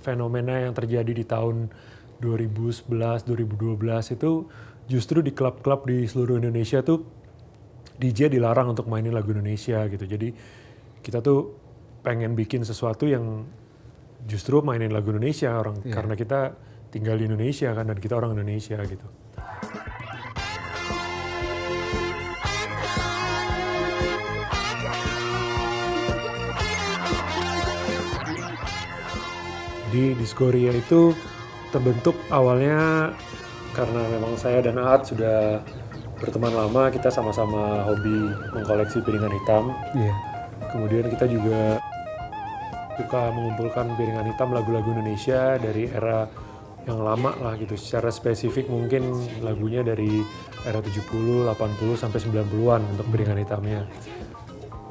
fenomena yang terjadi di tahun 2011, 2012 itu justru di klub-klub di seluruh Indonesia tuh DJ dilarang untuk mainin lagu Indonesia gitu. Jadi kita tuh pengen bikin sesuatu yang justru mainin lagu Indonesia karena kita tinggal di Indonesia kan dan kita orang Indonesia gitu. Jadi Diskoria itu terbentuk awalnya karena memang saya dan Aat sudah berteman lama, kita sama-sama hobi mengkoleksi piringan hitam. Kemudian kita juga suka mengumpulkan piringan hitam lagu-lagu Indonesia dari era yang lama lah gitu. Secara spesifik mungkin lagunya dari era 70, 80 sampai 90-an untuk piringan hitamnya.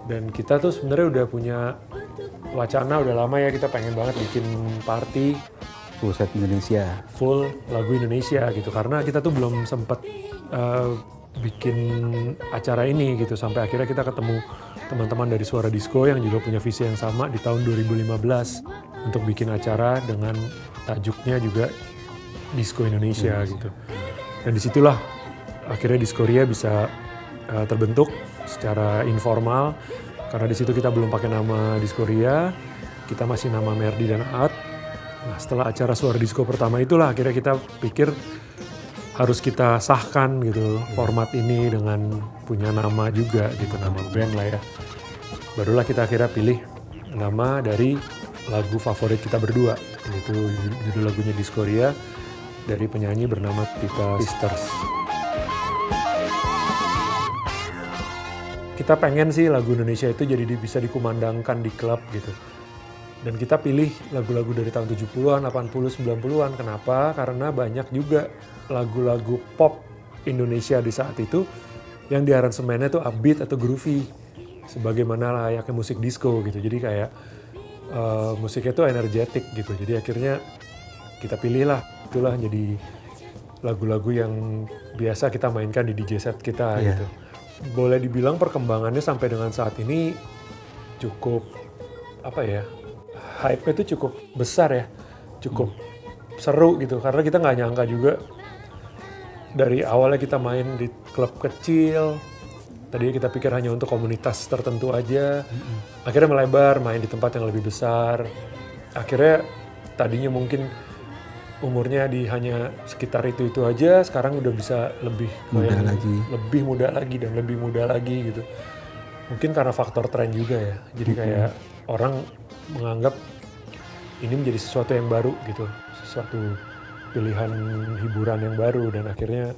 Dan kita tuh sebenarnya udah punya wacana udah lama ya, kita pengen banget bikin party full set Indonesia, full lagu Indonesia gitu, karena kita tuh belum sempet bikin acara ini gitu, sampai akhirnya kita ketemu teman-teman dari Suara Disco yang juga punya visi yang sama di tahun 2015 untuk bikin acara dengan tajuknya juga Disco Indonesia gitu. Dan disitulah akhirnya Diskoria bisa terbentuk secara informal. Karena di situ kita belum pakai nama Diskoria, kita masih nama Merdi dan Aat. Nah setelah acara Suara Disco pertama itulah akhirnya kita pikir harus kita sahkan gitu format ini dengan punya nama juga gitu, nama band lah ya. Barulah kita akhirnya pilih nama dari lagu favorit kita berdua, yaitu judul lagunya Diskoria dari penyanyi bernama Tita Sisters. Kita pengen sih lagu Indonesia itu jadi bisa dikumandangkan di klub gitu. Dan kita pilih lagu-lagu dari tahun 70-an, 80, 90-an. Kenapa? Karena banyak juga lagu-lagu pop Indonesia di saat itu yang di aransemennya tuh upbeat atau groovy. Sebagaimana layaknya musik disco gitu. Jadi kayak musiknya tuh energetik gitu. Jadi akhirnya kita pilih lah. Itulah jadi lagu-lagu yang biasa kita mainkan di DJ set kita gitu. Boleh dibilang perkembangannya sampai dengan saat ini cukup hype-nya itu cukup besar ya, cukup seru gitu, karena kita nggak nyangka juga dari awalnya kita main di klub kecil, tadinya kita pikir hanya untuk komunitas tertentu aja, akhirnya melebar main di tempat yang lebih besar, akhirnya tadinya mungkin umurnya di hanya sekitar itu aja, sekarang udah bisa lebih muda lagi gitu. Mungkin karena faktor tren juga ya. Jadi kayak orang menganggap ini menjadi sesuatu yang baru gitu, sesuatu pilihan hiburan yang baru, dan akhirnya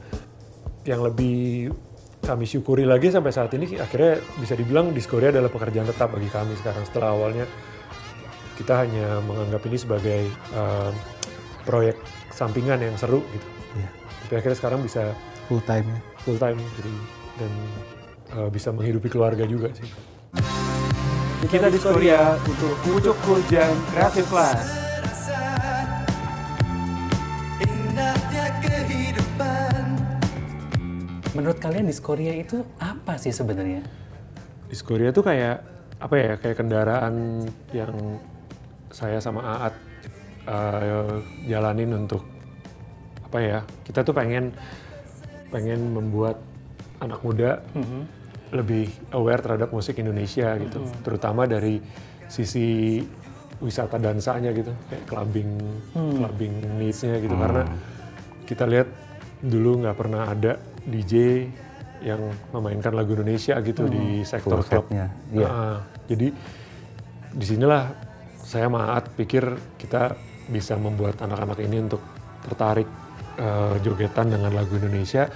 yang lebih kami syukuri lagi sampai saat ini akhirnya bisa dibilang Diskoria adalah pekerjaan tetap bagi kami sekarang. Setelah awalnya kita hanya menganggap ini sebagai proyek sampingan yang seru gitu. Tapi akhirnya sekarang bisa full time jadi, dan bisa menghidupi keluarga juga sih. Kita Diskoria untuk Pucuk Kujang Creative Class. Menurut kalian Diskoria itu apa sih sebenarnya? Diskoria tuh kayak kayak kendaraan yang saya sama Aat jalanin untuk kita tuh pengen membuat anak muda lebih aware terhadap musik Indonesia gitu, terutama dari sisi wisata dansanya gitu, kayak clubbing needs-nya gitu, karena kita lihat dulu nggak pernah ada DJ yang memainkan lagu Indonesia gitu di sektor klubnya. Jadi disinilah saya sama Aat pikir kita bisa membuat anak-anak ini untuk tertarik jogetan dengan lagu Indonesia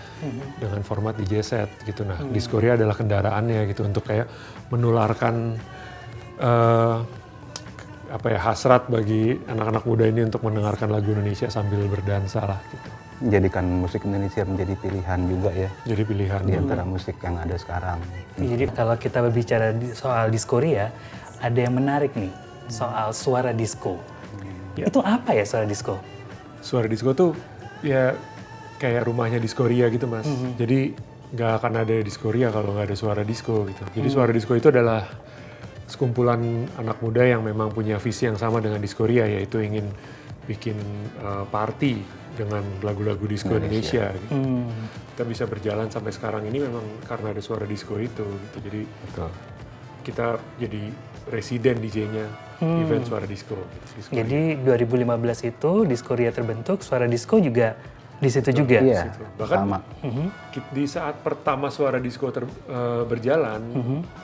dengan format DJ set gitu. Nah, Diskoria adalah kendaraannya gitu untuk kayak menularkan hasrat bagi anak-anak muda ini untuk mendengarkan lagu Indonesia sambil berdansa lah gitu. Menjadikan musik Indonesia menjadi pilihan juga ya. Jadi pilihan di antara musik yang ada sekarang. Jadi kalau kita berbicara soal Diskoria, ada yang menarik nih soal Suara Disco. Itu apa ya Suara Disco? Suara Disco tuh ya kayak rumahnya Diskoria gitu Mas. Jadi nggak akan ada Diskoria kalau nggak ada Suara Disco gitu. Jadi Suara Disco itu adalah sekumpulan anak muda yang memang punya visi yang sama dengan Diskoria, yaitu ingin bikin party dengan lagu-lagu disco Indonesia gitu. Kita bisa berjalan sampai sekarang ini memang karena ada suara disco itu gitu. Jadi Betul. kita jadi residen DJ-nya event suara disco. Disco Jadi 2015 itu Diskoria terbentuk, Suara Disco juga di situ juga. Iya, Situ. Bahkan sama. di saat pertama suara disco berjalan,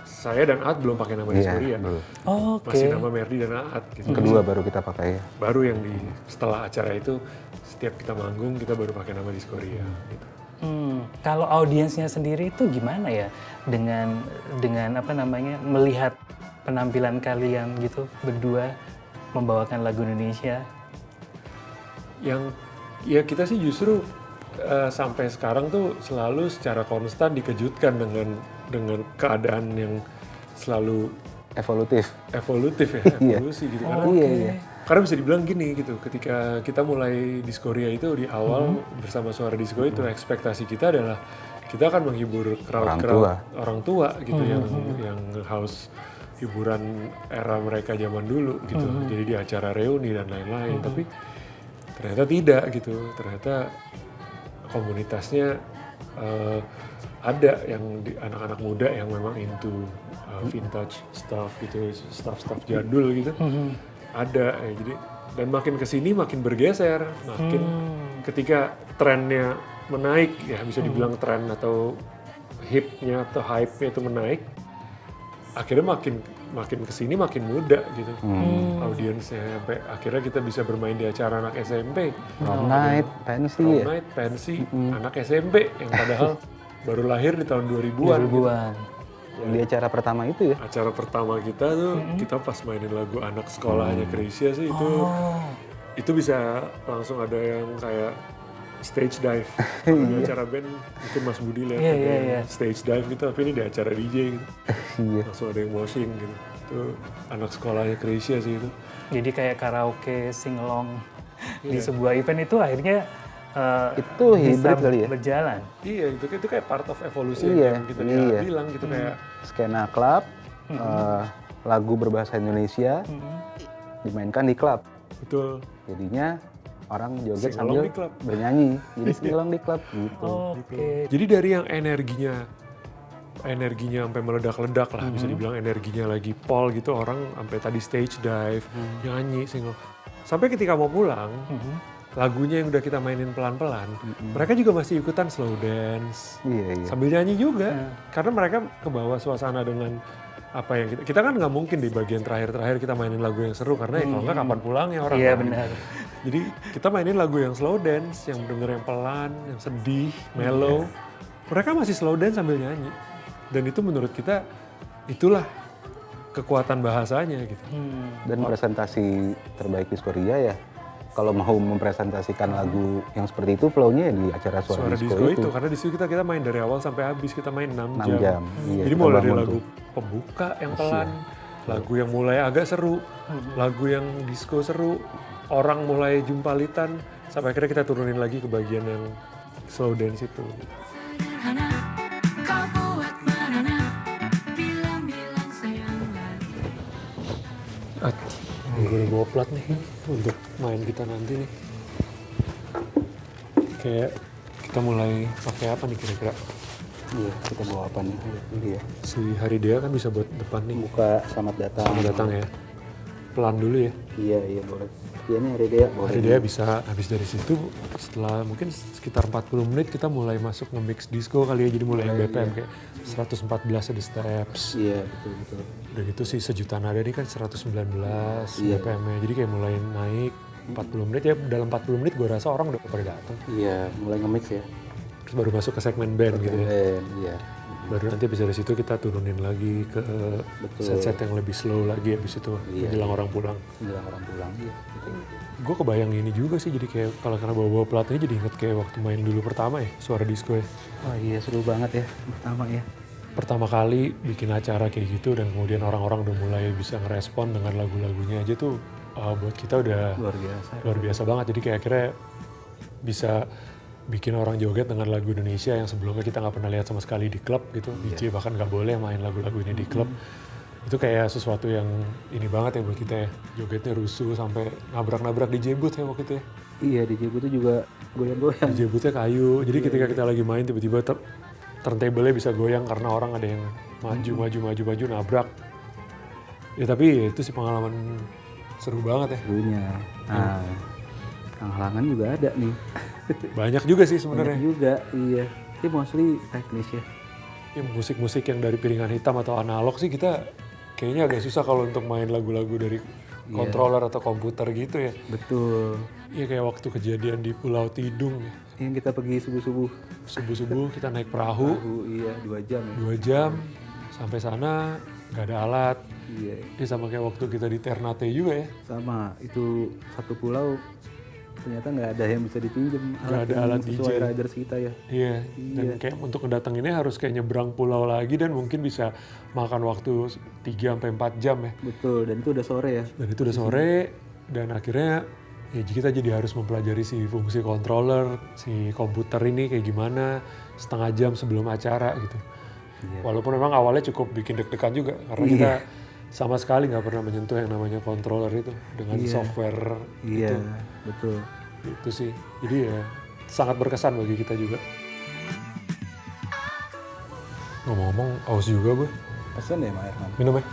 saya dan Aat belum pakai nama Iya, Diskoria. belum. Oke. Masih nama Merdi dan Aat gitu. Kedua baru kita pakai ya. Baru yang setelah acara itu setiap kita manggung kita baru pakai nama Diskoria gitu. Kalau audiensnya sendiri itu gimana ya dengan apa namanya melihat penampilan kalian gitu berdua membawakan lagu Indonesia? Yang ya kita sih justru sampai sekarang tuh selalu secara konstan dikejutkan dengan keadaan yang selalu Evolutif. evolutif ya, Iya. evolusi gitu. Iya. Karena bisa dibilang gini gitu, ketika kita mulai Diskoria itu di awal bersama Suara Disco itu ekspektasi kita adalah kita akan menghibur orang tua gitu yang haus hiburan era mereka zaman dulu gitu. Jadi di acara reuni dan lain-lain, tapi ternyata tidak gitu. Ternyata komunitasnya ada yang anak-anak muda yang memang into vintage stuff gitu, stuff jadul gitu. Ada ya, jadi dan makin kesini makin bergeser, makin ketika trennya menaik ya bisa dibilang tren atau hipnya atau hype-nya itu menaik, akhirnya makin kesini makin muda gitu audiensnya, sampai akhirnya kita bisa bermain di acara anak SMP, Prom night, pensi prom ya. night, pensi, anak SMP yang padahal baru lahir di tahun 2000-an. 2000-an. Di acara pertama itu ya. Acara pertama kita tuh kita pas mainin lagu anak sekolahnya Krisya sih itu bisa langsung ada yang kayak stage dive. Kalau di acara band mungkin Mas Budi lihat ada yang stage dive gitu, tapi ini di acara DJ gitu. Iya. Langsung ada yang moshing gitu. Itu anak sekolahnya Krisya sih itu. Jadi kayak karaoke singalong di sebuah event itu akhirnya Itu bisa hybrid kali ya? berjalan. Iya, itu kayak part of evolusi Iya, yang kita iya. bilang gitu kayak Skena klub, lagu berbahasa Indonesia dimainkan di klub. betul. Jadinya orang joget Singalong sambil di klub. bernyanyi. Jadi singalong di klub gitu. Oke. Jadi dari yang energinya sampai meledak-ledak lah, bisa dibilang energinya lagi pol gitu, orang sampai tadi stage dive, nyanyi, single. Sampai ketika mau pulang, lagunya yang udah kita mainin pelan-pelan, mereka juga masih ikutan slow dance, Iya. sambil nyanyi juga, karena mereka kebawa suasana dengan apa yang kita kan nggak mungkin di bagian terakhir kita mainin lagu yang seru, karena ya kalau nggak kapan pulangnya orang. Iya kan? benar. Jadi kita mainin lagu yang slow dance, yang bener yang pelan, yang sedih, mellow. Mereka masih slow dance sambil nyanyi. Dan itu menurut kita itulah kekuatan bahasanya gitu. Dan presentasi terbaik Diskoria ya. Kalau mau mempresentasikan lagu yang seperti itu, flow-nya ya di acara Suara Disco itu. Karena di situ kita main dari awal sampai habis, kita main 6 6 jam. Iya, Jadi kita mulai dari bangun lagu tuh. pembuka yang pelan, lagu yang mulai agak seru, lagu yang disco seru, orang mulai jumpalitan, sampai akhirnya kita turunin lagi ke bagian yang slow dance itu. Gue udah bawa plat nih untuk main kita nanti nih. Kayak kita mulai pakai apa nih kira-kira? Iya, kita bawa apa nih? Iya. Si Hari Dea kan bisa buat depan nih. Buka selamat datang. Selamat datang ya. Pelan dulu ya. Iya, boleh. Iya nih Hari Dea. Hari Dea bisa habis dari situ setelah mungkin sekitar 40 menit kita mulai masuk nge-mix disco kali ya. Jadi mulai yang BPM kayak 114 ada steps. Iya, betul. Udah gitu sih sejuta nada ini kan 119 BPM-nya. Jadi kayak mulai naik 40 menit ya. Dalam 40 menit gue rasa orang udah pada datang. Iya, mulai nge-mix ya. Terus baru masuk ke segmen band gitu ya. Iya. Baru nanti habis dari situ kita turunin lagi ke set-set yang lebih slow lagi habis itu menjelang orang pulang. Menjelang orang pulang, iya. Gue kebayang ini juga sih, jadi kayak kalau karena bawa-bawa plat ini jadi inget kayak waktu main dulu pertama ya, Suara Disco ya. Wah iya, seru banget ya pertama ya. Pertama kali bikin acara kayak gitu dan kemudian orang-orang udah mulai bisa ngerespon dengan lagu-lagunya aja tuh buat kita udah luar biasa banget. Jadi kayak akhirnya bisa bikin orang joget dengan lagu Indonesia yang sebelumnya kita nggak pernah lihat sama sekali di klub gitu. DJ bahkan nggak boleh main lagu-lagu ini di klub. Itu kayak sesuatu yang ini banget ya buat kita ya. Jogetnya rusuh sampai nabrak-nabrak di jebut ya waktu itu ya. Iya, di Jebu tuh juga goyang-goyang. Di jebutnya kayu. Jadi ketika kita lagi main tiba-tiba turntable-nya bisa goyang karena orang ada yang maju nabrak. Ya tapi itu sih pengalaman seru banget ya. Dulunya. Nah, halangan juga ada nih. Banyak juga sih Banyak sebenarnya. juga, iya. Ini mostly teknis ya. Ya, musik-musik yang dari piringan hitam atau analog sih kita kayaknya agak susah kalau untuk main lagu-lagu dari controller atau komputer gitu ya. Betul. Iya kayak waktu kejadian di Pulau Tidung ya. Yang kita pergi subuh-subuh. Subuh-subuh kita naik perahu Iya, 2 jam ya. 2 jam sampai sana nggak ada alat. Iya, Ya sama kayak waktu kita di Ternate juga ya. sama. Itu satu pulau ternyata nggak ada yang bisa dipinjam. Nggak ada yang alat sesuai DJ. riders kita ya. Iya, dan kayak untuk ngedatanginnya harus kayak nyebrang pulau lagi dan mungkin bisa makan waktu 3-4 jam ya. Betul, dan itu udah sore ya. Dan itu udah sore dan akhirnya ya kita jadi harus mempelajari si fungsi controller, si komputer ini kayak gimana setengah jam sebelum acara gitu. Iya. Walaupun memang awalnya cukup bikin deg-degan juga karena kita sama sekali nggak pernah menyentuh yang namanya controller itu dengan software Iya, betul. itu sih. Jadi ya sangat berkesan bagi kita juga. Ngomong-ngomong, aus juga gue. Pesan ya, Mak Herman. Minum ya?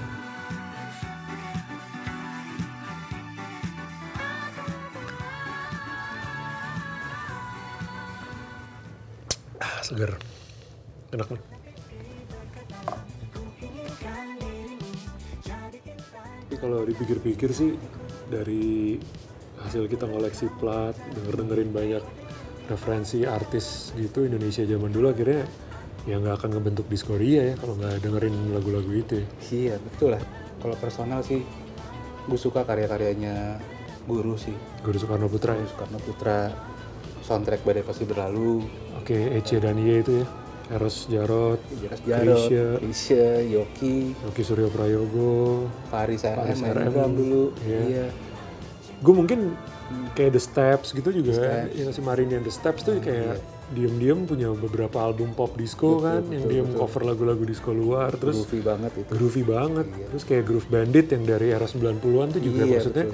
Seger. Enak nih. Tapi kalau dipikir-pikir sih dari hasil kita ngoleksi plat, dengerin banyak referensi artis gitu Indonesia zaman dulu akhirnya ya nggak akan ngebentuk Diskoria ya kalau nggak dengerin lagu-lagu itu ya. Iya, betul lah. Kalau personal sih, gue suka karya-karyanya Guru sih. Guru Soekarno Putra ya. Soekarno Putra, soundtrack Badai Pasti Berlalu, Oke, Ece dan Ye itu ya. Eros Jarot, Jaras Jarot, Krisya, Krisya, Yoki, Yoki Suryo Prayogo. Faris Faris RM, main RM. drum dulu. Iya. Iya. Gue mungkin kayak The Steps gitu juga, yang si Marini and The Steps tuh kayak diem-diem punya beberapa album pop disco kan, yang dia cover lagu-lagu disco luar, terus Groovy banget itu. groovy banget, terus kayak Groove Bandit yang dari era 90-an tuh juga Iya, maksudnya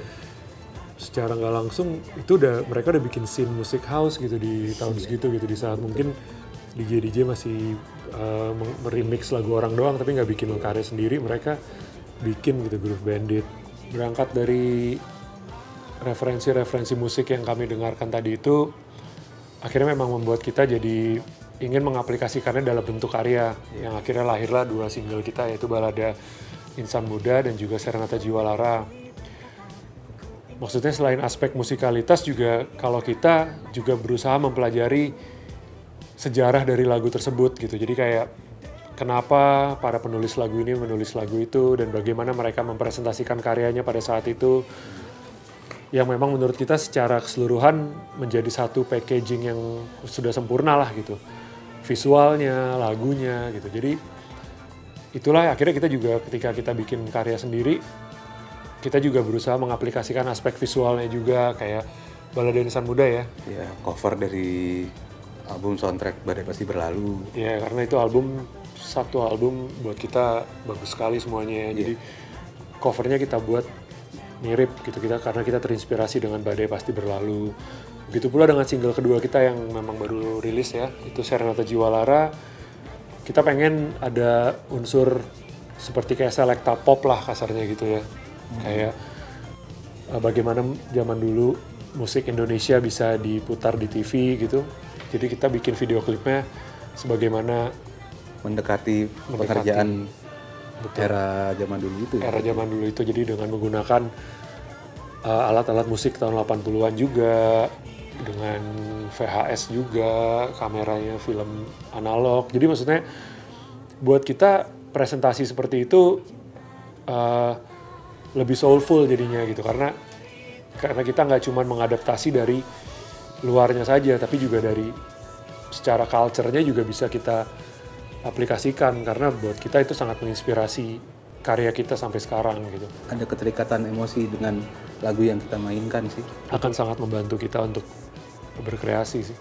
secara nggak langsung itu mereka udah bikin scene musik house gitu di tahun segitu gitu, di saat mungkin DJ masih meremix lagu orang doang tapi nggak bikin karya sendiri, mereka bikin gitu Groove Bandit. Berangkat dari referensi-referensi musik yang kami dengarkan tadi itu akhirnya memang membuat kita jadi ingin mengaplikasikannya dalam bentuk karya yang akhirnya lahirlah 2 single kita, yaitu balada Insan Muda dan juga Serenata Jiwa Lara. Maksudnya selain aspek musikalitas juga kalau kita juga berusaha mempelajari sejarah dari lagu tersebut gitu. Jadi kayak kenapa para penulis lagu ini menulis lagu itu dan bagaimana mereka mempresentasikan karyanya pada saat itu, yang memang menurut kita secara keseluruhan menjadi satu packaging yang sudah sempurna lah gitu. Visualnya, lagunya gitu. Jadi itulah akhirnya kita juga ketika kita bikin karya sendiri, kita juga berusaha mengaplikasikan aspek visualnya juga kayak Balada Insan Muda ya. Ya, cover dari album soundtrack Badai Pasti Berlalu. Ya karena itu satu album buat kita bagus sekali semuanya ya. Jadi covernya kita buat mirip gitu karena kita terinspirasi dengan Badai Pasti Berlalu. Begitu pula dengan single kedua kita yang memang baru rilis ya, itu Serenata Jiwa Lara. Kita pengen ada unsur seperti kayak selecta pop lah kasarnya gitu ya. Kayak bagaimana zaman dulu musik Indonesia bisa diputar di TV gitu. Jadi kita bikin video klipnya sebagaimana Mendekati pekerjaan era zaman dulu itu ya. era zaman dulu itu, jadi dengan menggunakan alat-alat musik tahun 80-an juga, dengan VHS juga, kameranya film analog. Jadi maksudnya buat kita presentasi seperti itu lebih soulful jadinya gitu, karena kita nggak cuma mengadaptasi dari luarnya saja, tapi juga dari secara culture-nya juga bisa kita aplikasikan, karena buat kita itu sangat menginspirasi karya kita sampai sekarang gitu. Ada keterikatan emosi dengan lagu yang kita mainkan sih. Akan sangat membantu kita untuk berkreasi sih.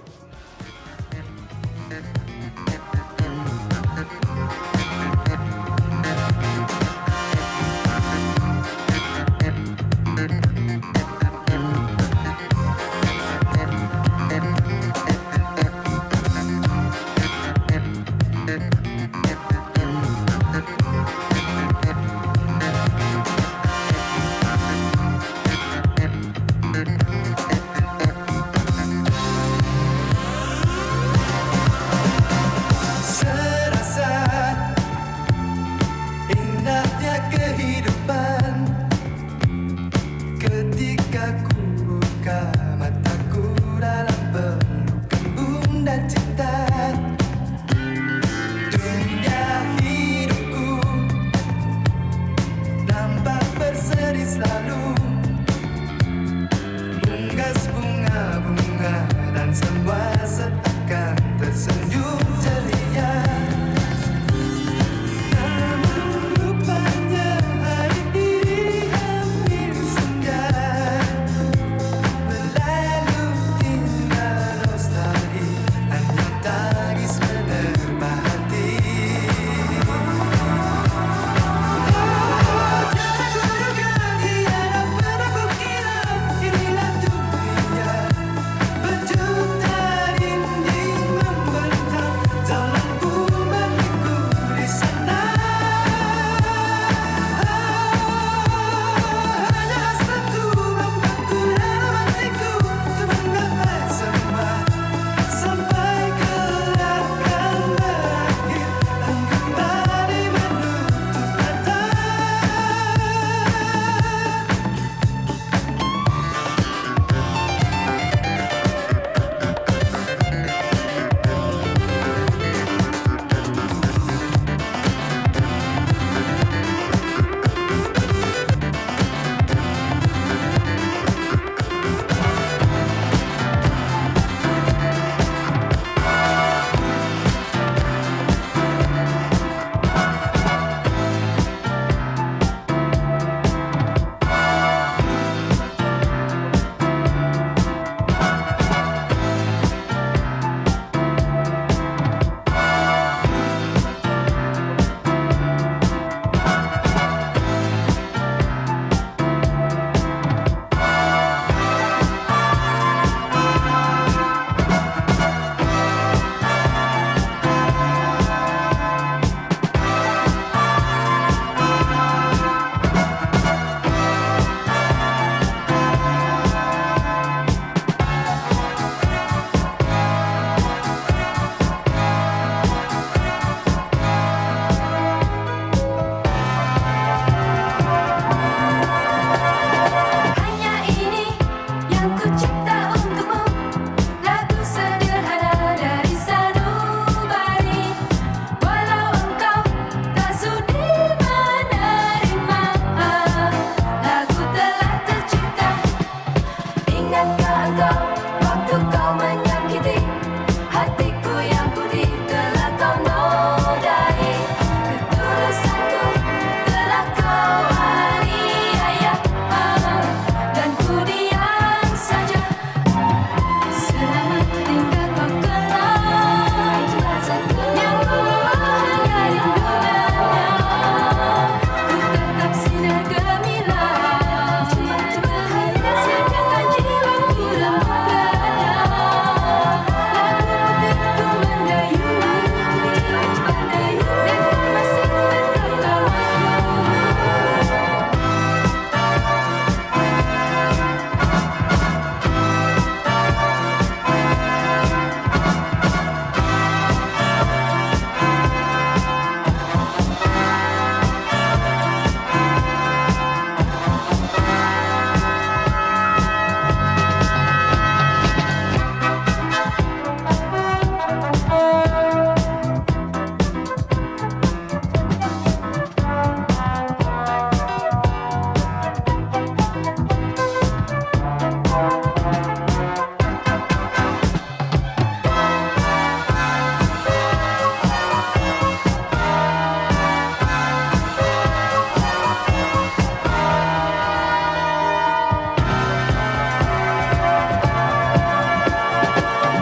tercipta untukmu, lagu sederhana dari sanubari. Walau engkau tak sudi menerima, lagu telah tercipta. Ingatkah engkau waktu kau menyakiti hatiku yang putih telah kau nodai, ketulusanku telah kau aniaya, dan ku diam saja. Selamat tinggal kau kenang yang ku bawa hanya rindunya. Ku tetap sinar gemilang, sedangkan jiwaku lembutnya. Lagu putihku mendayung, dan masih tetap kawanku.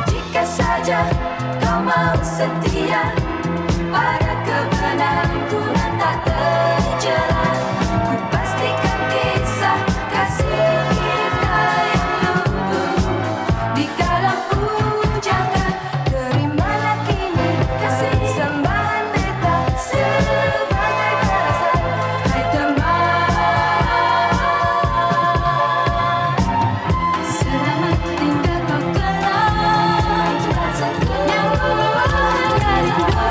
Jika saja kau mau setia pada kebenaranku dan tak tercela, ku pastikan kisah kasih kita yang lubuh di dalam pujangga. Terimalah kini kasih sembahan beta sebagai balasan, hai teman. Selamat tinggal kau kenang yang ku bawa hanya rindunya.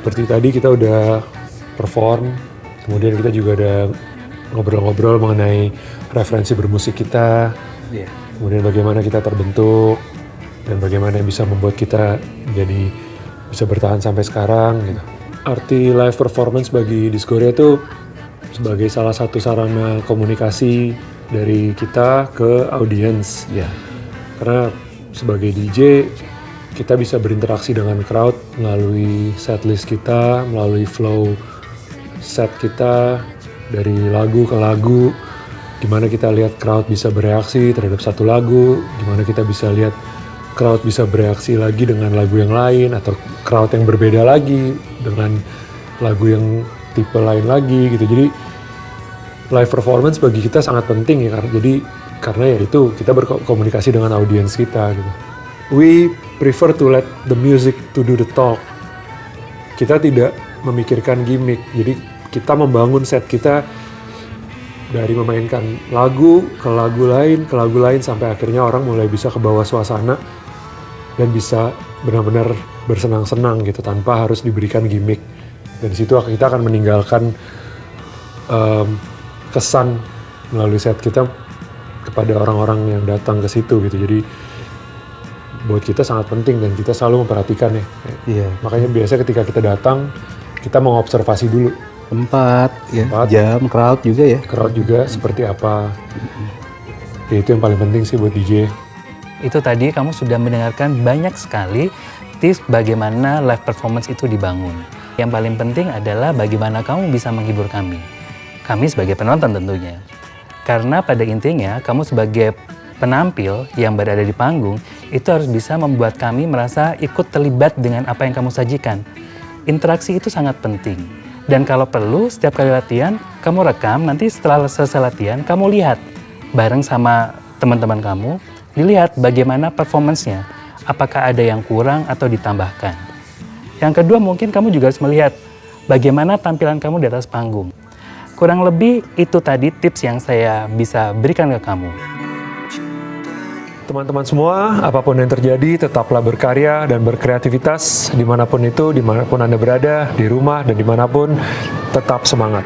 seperti tadi kita udah perform, kemudian kita juga udah ngobrol-ngobrol mengenai referensi bermusik kita, kemudian bagaimana kita terbentuk, dan bagaimana yang bisa membuat kita jadi bisa bertahan sampai sekarang gitu. Arti live performance bagi Diskoria itu sebagai salah satu sarana komunikasi dari kita ke audiens. Karena sebagai DJ, kita bisa berinteraksi dengan crowd melalui setlist kita, melalui flow set kita, dari lagu ke lagu, dimana kita lihat crowd bisa bereaksi terhadap satu lagu, dimana kita bisa lihat crowd bisa bereaksi lagi dengan lagu yang lain, atau crowd yang berbeda lagi dengan lagu yang tipe lain lagi gitu. Jadi live performance bagi kita sangat penting ya, karena ya itu kita berkomunikasi dengan audiens kita gitu. We prefer to let the music to do the talk. Kita tidak memikirkan gimmick, jadi kita membangun set kita dari memainkan lagu ke lagu lain sampai akhirnya orang mulai bisa ke bawah suasana dan bisa benar-benar bersenang-senang gitu tanpa harus diberikan gimmick. Dan di situ kita akan meninggalkan kesan melalui set kita kepada orang-orang yang datang ke situ gitu. Jadi buat kita sangat penting dan kita selalu memperhatikan ya. Makanya biasanya ketika kita datang kita mengobservasi dulu Tempat, Tempat. jam, crowd juga ya. crowd juga seperti apa. Ya, itu yang paling penting sih buat DJ. Itu tadi kamu sudah mendengarkan banyak sekali tips bagaimana live performance itu dibangun. Yang paling penting adalah bagaimana kamu bisa menghibur kami. Kami sebagai penonton tentunya. Karena pada intinya kamu sebagai penampil yang berada di panggung itu harus bisa membuat kami merasa ikut terlibat dengan apa yang kamu sajikan. Interaksi itu sangat penting. Dan kalau perlu, setiap kali latihan, kamu rekam, nanti setelah selesai latihan, kamu lihat bareng sama teman-teman kamu, dilihat bagaimana performance-nya, apakah ada yang kurang atau ditambahkan. Yang kedua, mungkin kamu juga harus melihat bagaimana tampilan kamu di atas panggung. Kurang lebih itu tadi tips yang saya bisa berikan ke kamu. Teman-teman semua, apapun yang terjadi, tetaplah berkarya dan berkreativitas dimanapun itu, dimanapun Anda berada, di rumah dan dimanapun, tetap semangat.